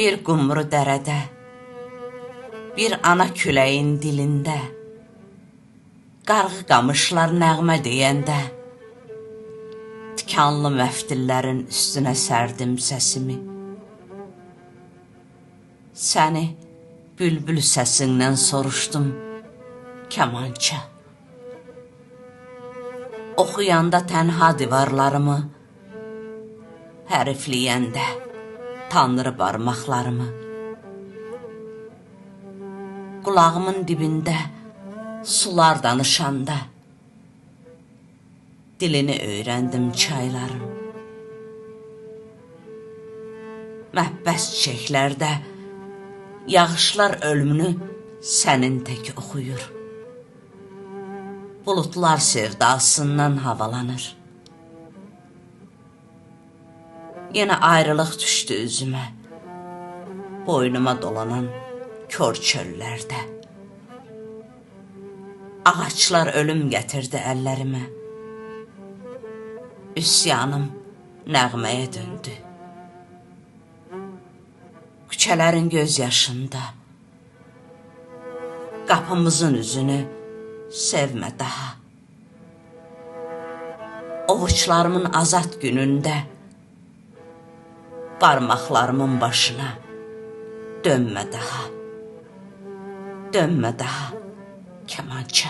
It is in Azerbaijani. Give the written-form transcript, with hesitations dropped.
Bir qumru dərədə, bir ana küləyin dilində, qarğı qamışlar nəğmə deyəndə, tikanlı məftillərin üstünə sərdim səsimi. Səni bülbül səsindən soruşdum, kəmança. Oxuyanda tənha divarlarımı, hərifləyəndə tanrı barmaqlarımı. Qulağımın dibində sular danışanda, dilini öyrəndim çayların. Məhbəs çiçəklərdə yağışlar ölümünü sənin tək oxuyur. Bulutlar sevdasından havalanır. Yenə ayrılıq düşdü üzümə, boynuma dolanan kör çöllərdə. Ağaçlar ölüm gətirdi əllərimə, üsyanım nəğməyə döndü. Küçələrin göz yaşında, qapımızın üzünü sevmə daha. Ovuçlarımın azad günündə, barmaqlarımın başına dönmə daha. Dönmə daha, kəmança.